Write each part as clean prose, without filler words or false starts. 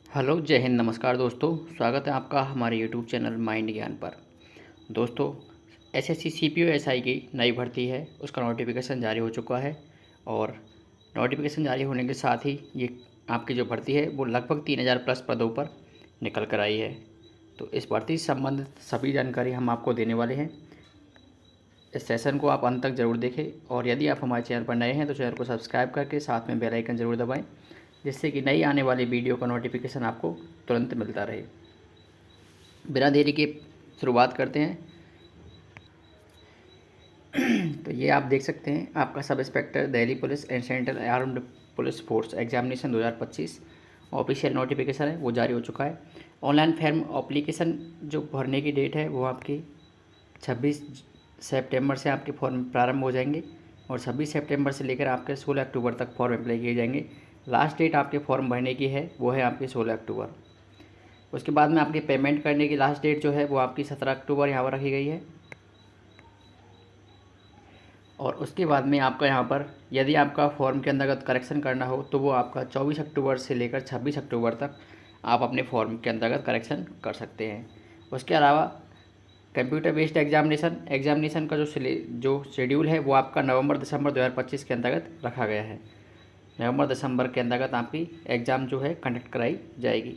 Hello, जय हिंद, नमस्कार दोस्तों। स्वागत है आपका हमारे यूट्यूब चैनल माइंड ज्ञान पर। दोस्तों, एसएससी सीपीओ एसआई की नई भर्ती है, उसका नोटिफिकेशन जारी हो चुका है। और नोटिफिकेशन जारी होने के साथ ही ये आपकी जो भर्ती है वो लगभग 3000 प्लस पदों पर निकल कर आई है। तो इस भर्ती से संबंधित सभी जानकारी हम आपको देने वाले हैं। इस सेशन को आप अंत तक ज़रूर देखें और यदि आप हमारे चैनल पर नए हैं तो चैनल को सब्सक्राइब करके साथ में बेल आइकन ज़रूर दबाएं, जिससे कि नई आने वाली वीडियो का नोटिफिकेशन आपको तुरंत मिलता रहे। बिना देरी के शुरुआत करते हैं। तो ये आप देख सकते हैं, आपका sub inspector Delhi police and central armed police force examination 2025 official notification है, वो जारी हो चुका है। ऑनलाइन फॉर्म एप्लीकेशन जो भरने की डेट है वो आपकी 26 सितंबर से आपके फॉर्म प्रारंभ हो जाएंगे और 26 सितंबर से लेकर आपके 16 अक्टूबर तक फॉर्म अप्लाई किए जाएंगे। लास्ट डेट आपके फॉर्म भरने की है वो है आपकी 16 अक्टूबर। उसके बाद में आपकी पेमेंट करने की लास्ट डेट जो है वो आपकी 17 अक्टूबर यहाँ पर रखी गई है। और उसके बाद में आपका यहाँ पर यदि आपका फॉर्म के अंतर्गत करेक्शन करना हो तो वो आपका 24 अक्टूबर से लेकर 26 अक्टूबर तक आप अपने फॉर्म के अंतर्गत करेक्शन कर सकते हैं। उसके अलावा कंप्यूटर बेस्ड एग्जामिनेशन का जो शेड्यूल है वो आपका नवंबर दिसंबर 2025 के अंतर्गत रखा गया है। नवंबर दिसंबर के अंतर्गत आपकी एग्ज़ाम जो है कंडक्ट कराई जाएगी।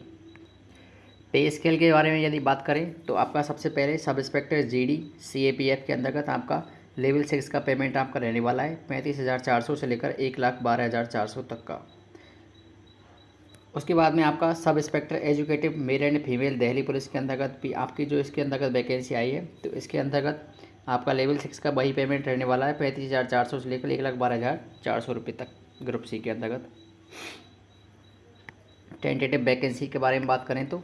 पे स्केल के बारे में यदि बात करें तो आपका सबसे पहले सब इंस्पेक्टर जीडी सीएपीएफ के अंतर्गत आपका लेवल 6 का पेमेंट आपका रहने वाला है 35,400 से लेकर 1,12,400 तक का। उसके बाद में आपका sub inspector educative male and female Delhi police के अंतर्गत भी आपकी जो इसके अंतर्गत वैकेंसी आई है तो इसके अंतर्गत आपका लेवल 6 का वही पेमेंट रहने वाला है 35,400 से लेकर 1,12,400 रुपये तक ग्रुप सी के अंतर्गत। टेंटेटिव वैकेंसी के बारे में बात करें तो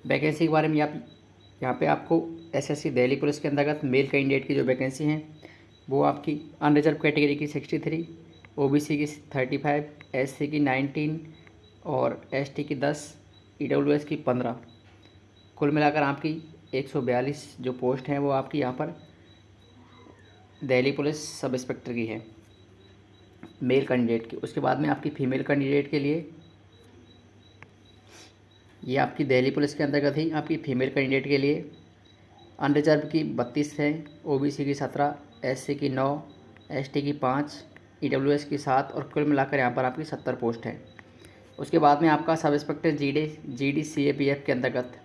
वैकेंसी के बारे में आप यहाँ पे आपको एसएससी दिल्ली पुलिस के अंतर्गत मेल कैंडिडेट की जो वैकेंसी हैं वो आपकी अनरिजर्व कैटेगरी की 63, ओबीसी की 35, एससी की 19 और एसटी की 10, ईडब्ल्यूएस की 15, कुल मिलाकर आपकी 142 जो पोस्ट हैं वो आपकी यहाँ पर दिल्ली पुलिस सब इंस्पेक्टर की है मेल कैंडिडेट की। उसके बाद में आपकी फ़ीमेल कैंडिडेट के लिए ये आपकी दिल्ली पुलिस के अंतर्गत ही आपकी फ़ीमेल कैंडिडेट के लिए अनरिजर्व की 32 है, ओबीसी की 17, एससी की 9, एसटी की 5, ईडब्ल्यूएस की 7 और कुल मिलाकर यहाँ पर आपकी 70 पोस्ट हैं। उसके बाद में आपका सब इंस्पेक्टर जीडी सीएपीएफ के अंतर्गत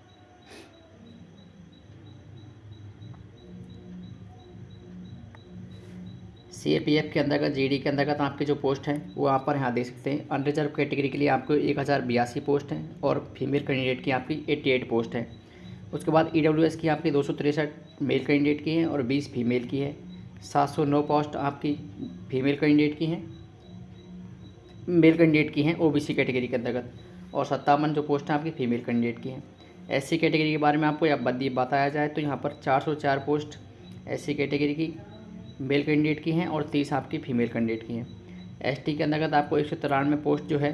सीएपीएफ के अंतर्गत जीडी के अंतर्गत आपके जो पोस्ट हैं वो आप पर यहाँ देख सकते हैं। अनरिजर्व कैटेगरी के लिए आपको 1082 पोस्ट हैं और फीमेल कैंडिडेट की आपकी 88 पोस्ट हैं। उसके बाद ईडब्ल्यूएस की आपकी 263 मेल कैंडिडेट की हैं और 20 फीमेल की है। 709 पोस्ट आपकी फीमेल कैंडिडेट की हैं, मेल कैंडिडेट की हैं ओबीसी कैटेगरी के अंतर्गत और 57 जो पोस्ट हैं आपकी फीमेल कैंडिडेट की हैं। एससी कैटेगरी के बारे में आपको बताया जाए तो यहाँ पर 404 पोस्ट एससी कैटेगरी की मेल कैंडिडेट की हैं और 30 आपकी फ़ीमेल कैंडिडेट की हैं। एसटी के अंतर्गत आपको 193 पोस्ट जो है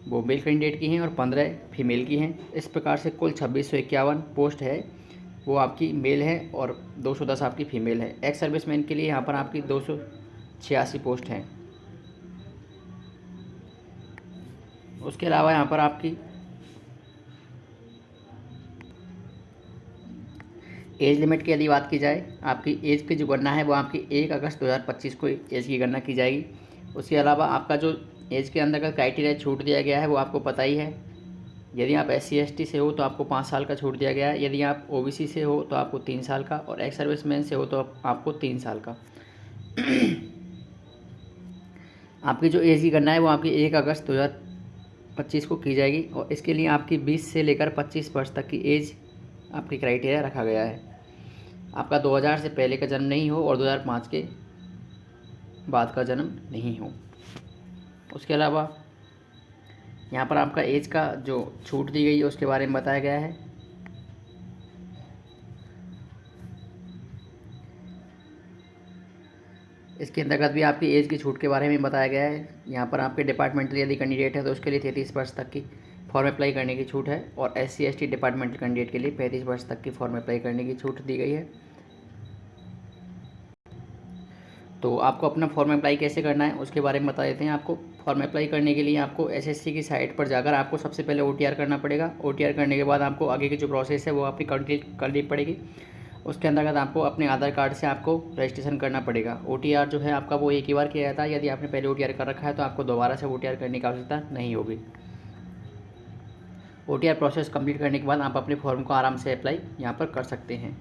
वो मेल कैंडिडेट की हैं और 15 फीमेल की हैं। इस प्रकार से कुल 2651 पोस्ट है वो आपकी मेल है और 210 आपकी फ़ीमेल है। एक्स सर्विसमैन के लिए यहाँ पर आपकी 286 पोस्ट हैं। उसके अलावा यहाँ पर आपकी एज लिमिट की यदि बात की जाए, आपकी एज की जो गणना है वो आपकी 1 अगस्त 2025 को एज की गणना की जाएगी। उसके अलावा आपका जो एज के अंदर का क्राइटेरिया छूट दिया गया है वो आपको पता ही है। यदि आप SC ST से हो तो आपको 5 साल का छूट दिया गया है, यदि आप OBC से हो तो आपको 3 साल का और एक्स सर्विसमैन से हो तो आपको 3 साल का। आपकी जो एज की गणना है वो आपकी 1 अगस्त 2025 को की जाएगी और इसके लिए आपकी 20 से लेकर 25 वर्ष तक की एज आपकी क्राइटेरिया रखा गया है। आपका 2000 से पहले का जन्म नहीं हो और 2005 के बाद का जन्म नहीं हो। उसके अलावा यहाँ पर आपका एज का जो छूट दी गई है उसके बारे में बताया गया है। इसके अंतर्गत भी आपकी एज की छूट के बारे में बताया गया है। यहाँ पर आपके डिपार्टमेंटल यदि कैंडिडेट है तो उसके लिए 33 वर्ष तक की फॉर्म अप्लाई करने की छूट है और SC ST डिपार्टमेंटल कैंडिडेट के लिए 35 वर्ष तक की फॉर्म अप्लाई करने की छूट दी गई है। तो आपको अपना फॉर्म अप्लाई कैसे करना है उसके बारे में बता देते हैं आपको। फॉर्म अप्लाई करने के लिए आपको एसएससी की साइट पर जाकर आपको सबसे पहले ओटीआर करना पड़ेगा। ओटीआर करने के बाद आपको आगे की जो प्रोसेस है वो आपकी कंप्लीट करनी पड़ेगी। उसके अंतर्गत आपको अपने आधार कार्ड से आपको रजिस्ट्रेशन करना पड़ेगा। ओटीआर जो है आपका वो एक ही बार किया जाता है। यदि आपने पहले ओटीआर कर रखा है तो आपको दोबारा से ओटीआर करने की आवश्यकता नहीं होगी। ओटीआर प्रोसेस कंप्लीट करने के बाद आप अपने फॉर्म को आराम से अप्लाई यहाँ पर कर सकते हैं।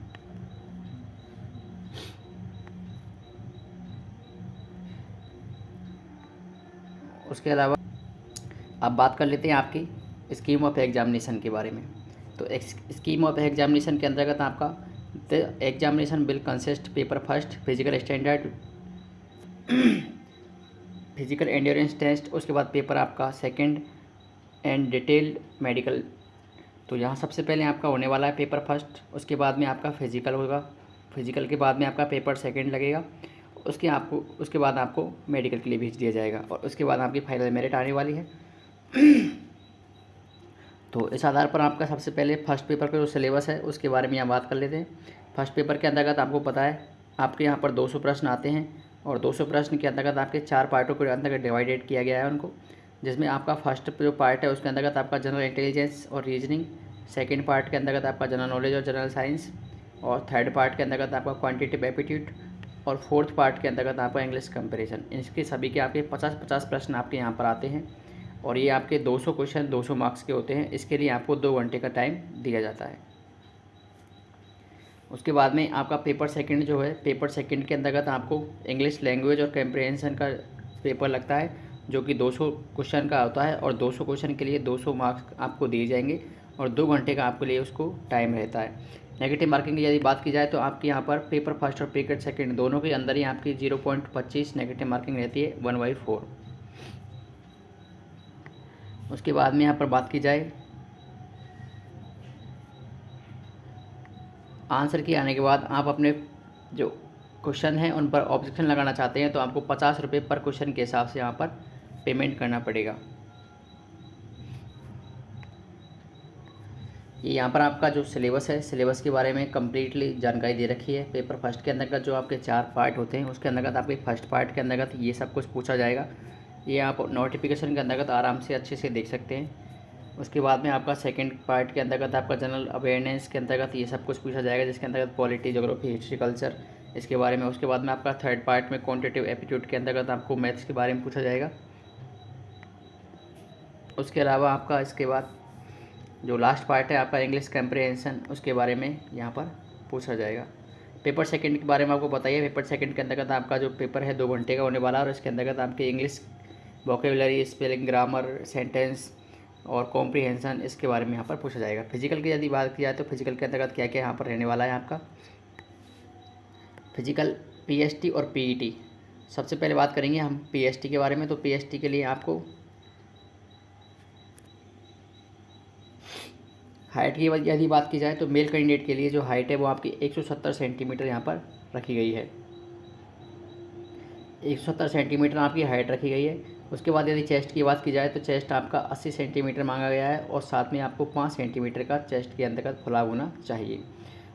उसके अलावा अब बात कर लेते हैं आपकी स्कीम ऑफ एग्जामिनेशन के बारे में। तो स्कीम ऑफ एग्जामिनेशन के अंतर्गत आपका the examination will consist paper first physical standard physical endurance test, उसके बाद पेपर आपका सेकंड एंड डिटेल्ड मेडिकल। तो यहाँ सबसे पहले आपका होने वाला है पेपर फर्स्ट, उसके बाद में आपका फिजिकल होगा, फिजिकल के बाद में आपका पेपर सेकंड लगेगा, उसके बाद आपको मेडिकल के लिए भेज दिया जाएगा और उसके बाद आपकी फाइनल मेरिट आने वाली है। तो इस आधार पर आपका सबसे पहले फर्स्ट पेपर का जो सिलेबस है उसके बारे में यहाँ बात कर लेते हैं। फर्स्ट पेपर के अंतर्गत आपको पता है आपके यहाँ पर 200 प्रश्न आते हैं और 200 प्रश्न के अंतर्गत आपके 4 पार्टों के अंतर्गत डिवाइडेड किया गया है उनको, जिसमें आपका फर्स्ट जो पार्ट है उसके अंतर्गत आपका जनरल इंटेलिजेंस और रीजनिंग, सेकेंड पार्ट के अंतर्गत आपका जनरल नॉलेज और जनरल साइंस, और थर्ड पार्ट के अंतर्गत आपका क्वान्टिटेटिव एप्टीट्यूड, और फोर्थ पार्ट के अंतर्गत आपका इंग्लिश कंपैरिजन। इसके सभी के आपके 50-50 प्रश्न आपके यहाँ पर आते हैं और ये आपके 200 क्वेश्चन 200 मार्क्स के होते हैं। इसके लिए आपको 2 घंटे का टाइम दिया जाता है। उसके बाद में आपका पेपर सेकंड जो है, पेपर सेकंड के अंतर्गत आपको इंग्लिश लैंग्वेज और कंप्रिहेंशन का पेपर लगता है जो कि 200 क्वेश्चन का होता है और 200 क्वेश्चन के लिए 200 मार्क्स आपको दिए जाएंगे और 2 घंटे का आपके लिए उसको टाइम रहता है। नेगेटिव मार्किंग की यदि बात की जाए तो आपके यहाँ पर पेपर फर्स्ट और पेपर सेकंड दोनों के अंदर ही आपकी 0.25 नेगेटिव मार्किंग रहती है 1/4। उसके बाद में यहाँ पर बात की जाए आंसर की आने के बाद आप अपने जो क्वेश्चन हैं उन पर ऑब्जेक्शन लगाना चाहते हैं तो आपको 50 रुपये पर क्वेश्चन के हिसाब से यहाँ पर पेमेंट करना पड़ेगा। ये यहाँ पर आपका जो सिलेबस है, सिलेबस के बारे में कम्प्लीटली जानकारी दे रखी है। पेपर फर्स्ट के अंतर्गत जो आपके 4 पार्ट होते हैं उसके अंतर्गत आपके फर्स्ट पार्ट के अंतर्गत ये सब कुछ पूछा जाएगा। ये आप नोटिफिकेशन के अंतर्गत आराम से अच्छे से देख सकते हैं। उसके बाद में आपका सेकंड पार्ट के अंतर्गत आपका जनरल अवेयरनेस के अंतर्गत ये सब कुछ पूछा जाएगा, जिसके अंतर्गत पॉलिटी, ज्योग्राफी, हिस्ट्री, कल्चर इसके बारे में। उसके बाद में आपका थर्ड पार्ट में क्वान्टिटेटिव एप्टीट्यूड के अंतर्गत आपको मैथ्स के बारे में पूछा जाएगा। उसके अलावा आपका इसके बाद जो लास्ट पार्ट है आपका इंग्लिश कंप्रिहेंशन, उसके बारे में यहाँ पर पूछा जाएगा। पेपर सेकंड के बारे में आपको बताइए। पेपर सेकंड के अंतर्गत आपका जो पेपर है 2 घंटे का होने वाला है और इसके अंतर्गत आपके English vocabulary, spelling, grammar, sentence और कॉम्प्रिहेंशन इसके बारे में यहाँ पर पूछा जाएगा। फिजिकल की यदि बात की जाए तो फिजिकल के अंतर्गत क्या क्या यहाँ पर रहने वाला है आपका फिजिकल पीएसटी और पीईटी। सबसे पहले बात करेंगे हम पीएसटी के बारे में। तो पीएसटी के लिए आपको हाइट की यदि बात की जाए तो मेल कैंडिडेट के लिए जो हाइट है वो आपकी 170 सेंटीमीटर यहाँ पर रखी गई है। 170 सेंटीमीटर आपकी हाइट रखी गई है। उसके बाद यदि चेस्ट की बात की जाए तो चेस्ट आपका 80 सेंटीमीटर मांगा गया है और साथ में आपको 5 सेंटीमीटर का चेस्ट के अंतर्गत फुलाव होना चाहिए।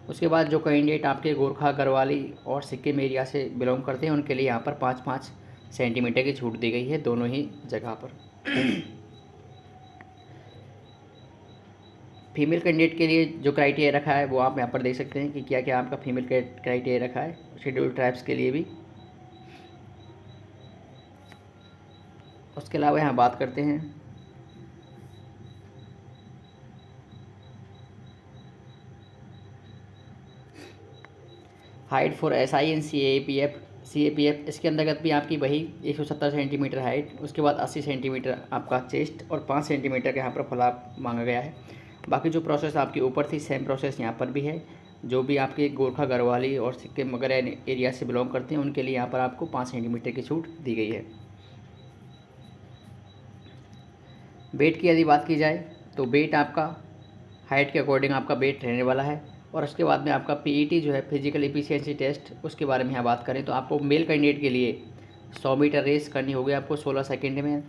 उसके बाद जो कैंडिडेट आपके गोरखा, गढ़वाली और सिक्किम एरिया से बिलोंग करते हैं उनके लिए यहाँ पर 5-5 सेंटीमीटर की छूट दी गई है दोनों ही जगह पर। फीमेल कैंडिडेट के लिए जो क्राइटेरिया रखा है वो आप यहाँ पर देख सकते हैं कि क्या क्या आपका फीमेल क्राइटेरिया रखा है शेड्यूल्ड ट्राइब्स के लिए भी। उसके अलावा यहाँ बात करते हैं height for SI and CAPF। इसके अंतर्गत भी आपकी वही 170 सेंटीमीटर हाइट, उसके बाद 80 सेंटीमीटर आपका चेस्ट और 5 सेंटीमीटर के यहाँ पर फुलाव मांगा गया है। बाकी जो प्रोसेस आपके ऊपर थी सेम प्रोसेस यहाँ पर भी है। जो भी आपके गोरखा, गढ़वाली और सिक्किम वगैरह एरिया से बिलोंग करते हैं उनके लिए यहाँ पर आपको 5 सेंटीमीटर की छूट दी गई है। वेट की यदि बात की जाए तो वेट आपका हाइट के अकॉर्डिंग आपका वेट रहने वाला है। और उसके बाद में आपका पीईटी जो है फिजिकल एफिशिएंसी टेस्ट, उसके बारे में यहाँ बात करें तो आपको मेल कैंडिडेट के लिए 100 मीटर रेस करनी होगी आपको 16 सेकेंड में,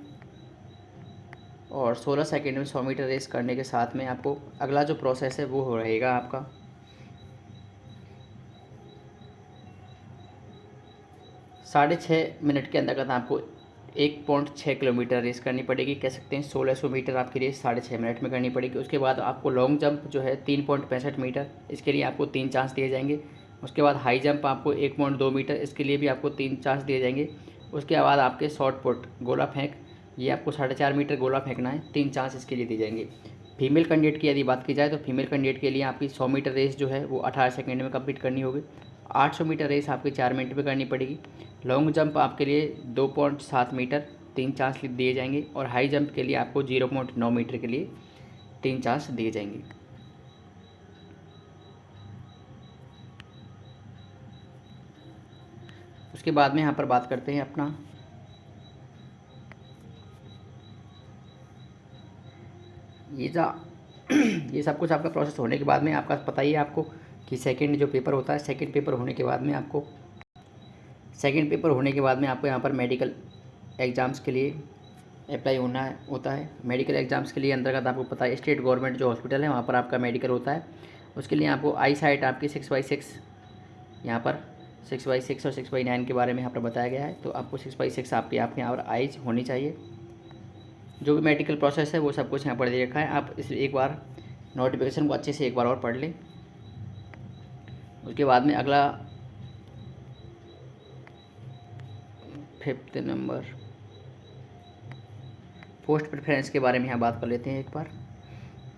और 16 सेकेंड में 100 मीटर रेस करने के साथ में आपको अगला जो प्रोसेस है वो हो रहेगा आपका 6.5 मिनट के अंतर्गत आपको 1.6 किलोमीटर रेस करनी पड़ेगी। कह सकते हैं 1600 मीटर आपकी रेस 6.5 मिनट में करनी पड़ेगी। उसके बाद आपको लॉन्ग जंप जो है 3.65 मीटर, इसके लिए आपको 3 चांस दिए जाएंगे। उसके बाद हाई जंप आपको 1.2 मीटर, इसके लिए भी आपको 3 चांस दिए जाएंगे। उसके बाद आपके शॉर्ट पुट गोला फेंक, ये आपको 4.5 मीटर गोला फेंकना है, 3 चांस इसके लिए दिए जाएंगे। फीमेल कैंडिडेट की यदि बात की जाए तो फीमेल कैंडिडेट के लिए आपकी 100 मीटर रेस जो है वो 18 सेकंड में कंप्लीट करनी होगी। 800 मीटर रेस आपकी 4 मिनट में करनी पड़ेगी। लॉन्ग जंप आपके लिए 2.7 मीटर, 3 चांस दिए जाएंगे। और हाई जंप के लिए आपको 0.9 मीटर के लिए 3 चांस दिए जाएंगे। उसके बाद में यहाँ पर बात करते हैं अपना ये सब कुछ आपका प्रोसेस होने के बाद में आपका पता ही है आपको कि सेकंड जो पेपर होता है, सेकंड पेपर होने के बाद में यहाँ पर मेडिकल एग्ज़ाम्स के लिए अप्लाई होता है। मेडिकल एग्ज़ाम्स के लिए अंतर्गत आपको पता है स्टेट गवर्नमेंट जो हॉस्पिटल है वहाँ पर आपका मेडिकल होता है। उसके लिए आपको आई साइट आपकी 6/6 यहाँ पर 6/6 और 6/9 के बारे में यहाँ पर बताया गया है। तो आपको 6/6 आपके यहाँ पर आइज होनी चाहिए। जो भी मेडिकल प्रोसेस है वो सब कुछ यहाँ पर दे रखा है। आप इस एक बार नोटिफिकेशन को अच्छे से एक बार और पढ़ लें। उसके बाद में अगला 5 नंबर पोस्ट प्रेफरेंस के बारे में यहाँ बात कर लेते हैं एक बार।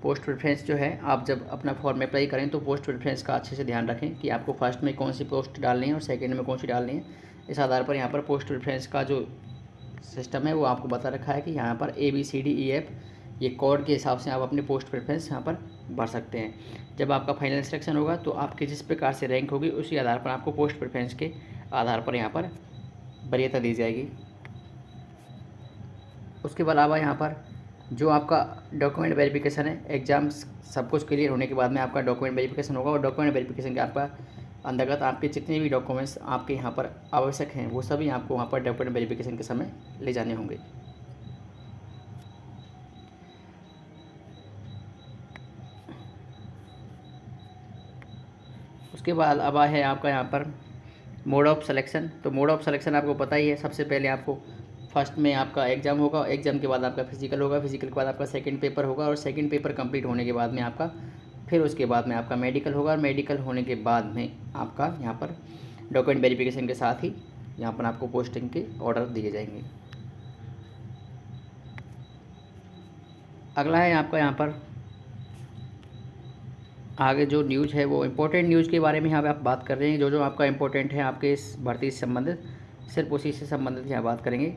पोस्ट प्रेफरेंस जो है, आप जब अपना फॉर्म अप्लाई करें तो पोस्ट प्रेफरेंस का अच्छे से ध्यान रखें कि आपको फर्स्ट में कौन सी पोस्ट डालनी है और सेकंड में कौन सी डालनी है। इस आधार पर यहाँ पर पोस्ट प्रेफरेंस का जो सिस्टम है वो आपको बता रखा है कि यहाँ पर ABCDEF ये कोड के हिसाब से आप अपनी पोस्ट प्रेफरेंस यहाँ पर भर सकते हैं। जब आपका फाइनल सिलेक्शन होगा तो आपकी जिस प्रकार से रैंक होगी उसी आधार पर आपको पोस्ट प्रेफरेंस के आधार पर यहाँ पर वरीयता दी जाएगी। उसके अलावा यहाँ पर जो आपका डॉक्यूमेंट वेरिफिकेशन है, एग्ज़ाम्स सब कुछ क्लियर होने के बाद में आपका डॉक्यूमेंट वेरिफिकेशन होगा। और डॉक्यूमेंट वेरिफिकेशन के आपका अंतर्गत आपके जितने भी डॉक्यूमेंट्स आपके यहाँ पर आवश्यक हैं वो सभी आपको वहाँ पर डॉक्यूमेंट वेरिफिकेशन के समय ले जाने होंगे। उसके बाद अब है आपका यहाँ पर मोड ऑफ सिलेक्शन। तो मोड ऑफ सिलेक्शन आपको पता ही है, सबसे पहले आपको फर्स्ट में आपका एग्ज़ाम होगा, एग्ज़ाम के बाद आपका फिजिकल होगा, फिजिकल के बाद आपका सेकंड पेपर होगा और सेकंड पेपर कंप्लीट होने के बाद में आपका फिर उसके बाद में आपका मेडिकल होगा और मेडिकल होने के बाद में आपका यहाँ पर डॉक्यूमेंट वेरिफिकेशन के साथ ही यहाँ पर आपको पोस्टिंग के ऑर्डर दिए जाएंगे। अगला है आपका यहाँ पर आगे जो न्यूज़ है वो इम्पोर्टेंट न्यूज़ के बारे में यहाँ पे आप बात कर रहे हैं। जो आपका इम्पोर्टेंट है आपके इस भर्ती से संबंधित, सिर्फ उसी से संबंधित यहाँ बात करेंगे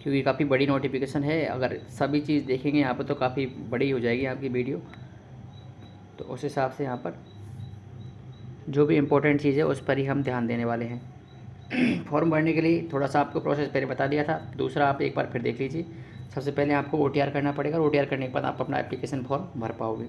क्योंकि काफ़ी बड़ी नोटिफिकेशन है। अगर सभी चीज़ देखेंगे यहाँ पर तो काफ़ी बड़ी हो जाएगी आपकी वीडियो। तो उस हिसाब से यहाँ पर जो भी इम्पोर्टेंट चीज़ है उस पर ही हम ध्यान देने वाले हैं। फॉर्म भरने के लिए थोड़ा सा आपको प्रोसेस पहले बता दिया था, दूसरा आप एक बार फिर देख लीजिए। सबसे पहले आपको OTR करना पड़ेगा, OTR करने के बाद आप अपना एप्लीकेशन फॉर्म भर पाओगे।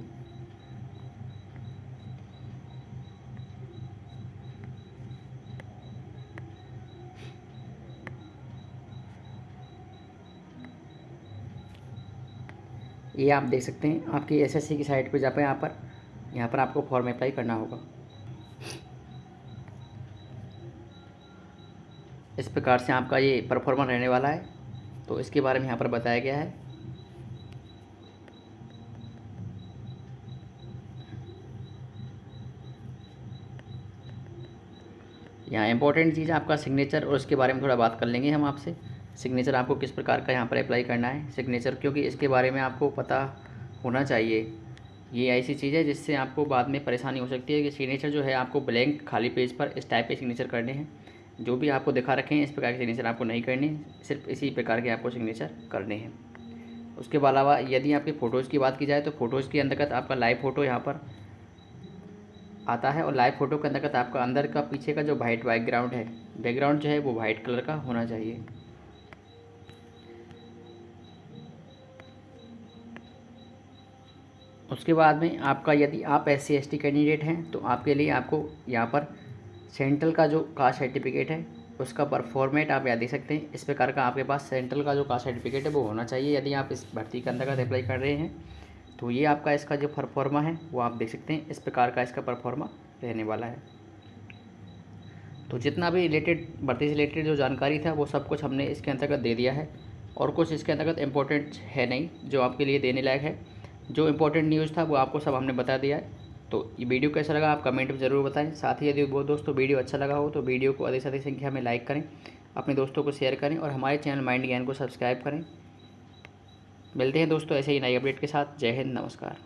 ये आप देख सकते हैं आपकी SSC की साइट पे जाकर यहाँ पर आपको फॉर्म अप्लाई करना होगा। इस प्रकार से आपका ये परफॉर्मा रहने वाला है। तो इसके बारे में यहाँ पर बताया गया है। यहाँ इंपॉर्टेंट चीज़ आपका सिग्नेचर, और उसके बारे में थोड़ा बात कर लेंगे हम आपसे। सिग्नेचर आपको किस प्रकार का यहाँ पर अप्लाई करना है सिग्नेचर, क्योंकि इसके बारे में आपको पता होना चाहिए। ये ऐसी चीज़ है जिससे आपको बाद में परेशानी हो सकती है कि सिग्नेचर जो है आपको ब्लैंक खाली पेज पर इस टाइप के सिग्नेचर करने हैं। जो भी आपको दिखा रखे हैं इस प्रकार के सिग्नेचर आपको नहीं करने, सिर्फ इसी प्रकार के आपको सिग्नेचर करने हैं। उसके अलावा यदि आपकी फ़ोटोज़ की बात की जाए तो फ़ोटोज़ के अंतर्गत आपका लाइव फ़ोटो यहाँ पर आता है। और लाइव फ़ोटो के अंतर्गत आपका अंदर का पीछे का जो वाइट बैकग्राउंड है, बैकग्राउंड जो है वो वाइट कलर का होना चाहिए। उसके बाद में आपका यदि आप SC ST कैंडिडेट हैं तो आपके लिए आपको यहाँ पर सेंट्रल का जो कास्ट सर्टिफिकेट है उसका पर फॉर्मेट आप यहाँ दे सकते हैं। इस प्रकार का आपके पास सेंट्रल का जो कास्ट सर्टिफिकेट है वो होना चाहिए यदि आप इस भर्ती के अंतर्गत अप्लाई कर रहे हैं। तो ये आपका इसका जो परफॉर्मा है वो आप देख सकते हैं। इस प्रकार का इसका परफॉर्मा रहने वाला है। तो जितना भी रिलेटेड भर्ती से रिलेटेड जो जानकारी था वो सब कुछ हमने इसके अंतर्गत दे दिया है, और कुछ इसके अंतर्गत इम्पोर्टेंट है नहीं जो आपके लिए देने लायक है। जो इम्पोर्टेंट न्यूज़ था वो आपको सब हमने बता दिया है। तो ये वीडियो कैसा लगा आप कमेंट में ज़रूर बताएं। साथ ही यदि वो दोस्तों वीडियो अच्छा लगा हो तो वीडियो को अधिक से अधिक संख्या में लाइक करें, अपने दोस्तों को शेयर करें और हमारे चैनल माइंड ज्ञान को सब्सक्राइब करें। मिलते हैं दोस्तों ऐसे ही नई अपडेट के साथ। जय हिंद, नमस्कार।